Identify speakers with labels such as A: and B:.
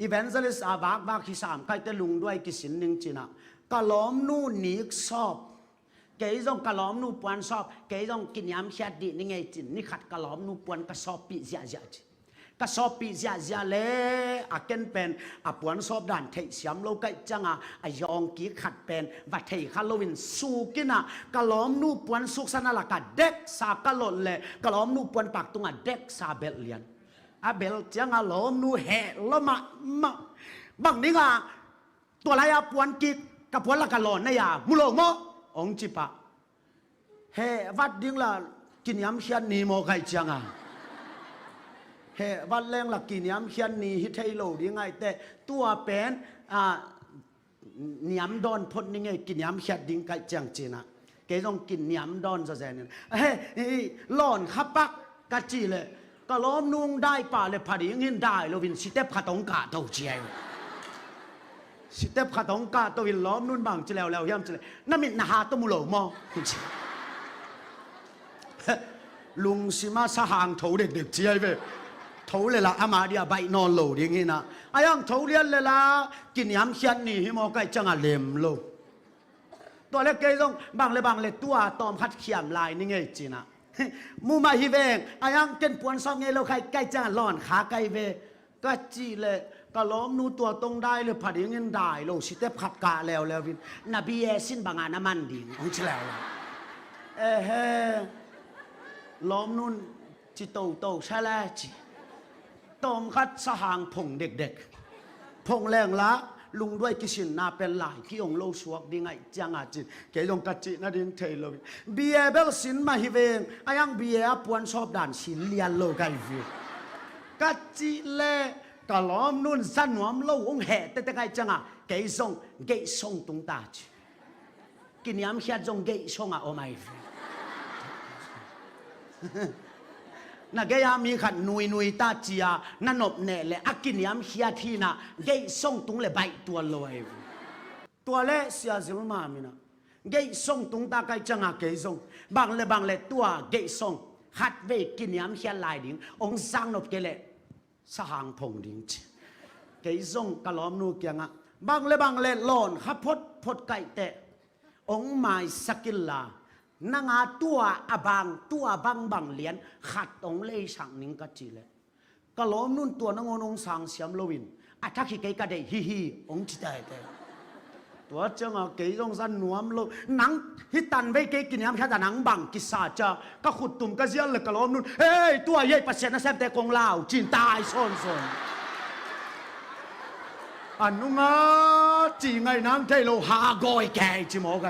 A: evangelist อาบักบักที่สามใครจะลุงด้วยกิสินหนึ่งจีน่ะกะล้อมนู่นนิกชอบเกยจงกะล้อมนู่ปวนชอบเกยจงกินยำเชียดีนี่ไงจีนี่ขัดกะล้อมนู่ปวนกะชอบปีเสียเสียจีกะชอบปีเสียเสียเลยอาเกนเป็นอาปวนชอบด่านเทียมโลกจังอ่ะอายองกีขัดเป็นวัดเทียฮาโลวินสูกินะกะล้อมนู่ปวนสุกสนาละกะเด็กสากะหล่นเลยกะล้อมนู่ปวนปากตุงอ่ะเด็กสาเบลเลียนอาเบลจังอ่ะล้อมนู่แห่ละมาบางนี่อ่ะตัวไรอ่ะปวนกีกับปวนละกะหล่นเนี่ยมุโลโมองจิปะเฮวัดดิ้งละกินยำเชียนนีโมไก่จังอ่ะเฮวัดแรงละกินยำเชียนนีฮิตไทโลดิ้งไงแต่ตัวเป็นยำดอนพดนี่ไงกินยำเชียนดิ้งไก่จังจีน่ะเกยต้องกินยำดอนซะแสนเนี่ยเฮ้หล่อนขับปักกะจีเลยก็ล้อมนุ่งได้ป่าเลยพอดียังเห็นได้เราวินสิเตปขัดตงกาเท่าเจียสิเตปขัดตงกาตัววินล้อมนุ่นบางจีแล้วย่ำจีเลยนั่นมินาหาตัวมุโลมอลุงสิมาสหางถูเด็กๆเจียไปถูเลยละอามาเดียใบนอนโหลดอย่างงี้นะอายังถูเรียนเลยละกินยำเชียนนี่ฮิโมไก่จังอ่ะเลมโลตัวเล็กเกยต้องบางเลยตัวตอมคัดเขียมลายนี่ไงจีน่ะมูมาฮิเวงอายังเกินปวนซองไงเราใครไก่จังหล่อนขาไก่เวก็จีเลยก็ล้อมนูตัวตรงได้เลยพอดีเงินได้โลสิเตปขัดกะแล้ววินนบีเอสินบางงานน้ำมันดิ่งของเฉลวล้อมนุ่นจิโตใช่แล้วจีตอมคัดสหางผงเด็กๆผงแรงละลุงด้วยกิสินนาเป็นหลายที่องโลสวกดีไงจังอาจิเกยงกัจจินาดินเทโลเบียเบลสินมาฮิเวงอายังเบียปวนชอบด่านสินเลียนโลไกวิกัจจิเล่กะล้อมนุ่นสั้นหวมโลองแห่แต่ไงจังอ่ะเกยซงตุงตาจิกินยำเขียดจงเกยซงอ่ะโอไม่น่ะแกยามีขันนุยตาจียนั่นนบเน่เลยอากินยามเฮียทีน่ะเกยส่งตุงเลยใบตัวลอยตัวเล่เสียสิมามีน่ะเกยส่งตุงตาไกจังอ่ะเกยส่งบางเลยตัวเกยส่งฮัดเวกินยามเฮียลายดิ่งองสังนบเกเลยสหางพงดิ่งเกยส่งกะล้อมนูเกียงอ่ะบางเลยหลอนขับพดไก่เตะองไม้สกิลลานางาตัวตัวบางเหรียญขัดตรงเลยสั่งนิ่งกัจจิเลยก็ล้อมนุ่นตัวนางองสังเสียมโลวินอาทักขี้เกยกระเดยฮีองจิตใจแต่ตัวเจ้าเกยต้องสั่นหนวมโลหนังฮิตันไว้เกยกินยำแค่แต่หนังบังกิสาจะก็ขุดตุ่มก็เสียเลยก็ล้อมนุ่นเฮ้ยตัวใหญ่ประเสริฐนะแซมแต่กงลาวจีนตายโซนอันนุ่งจีไงนางเทโลหากอยแกจิโมไก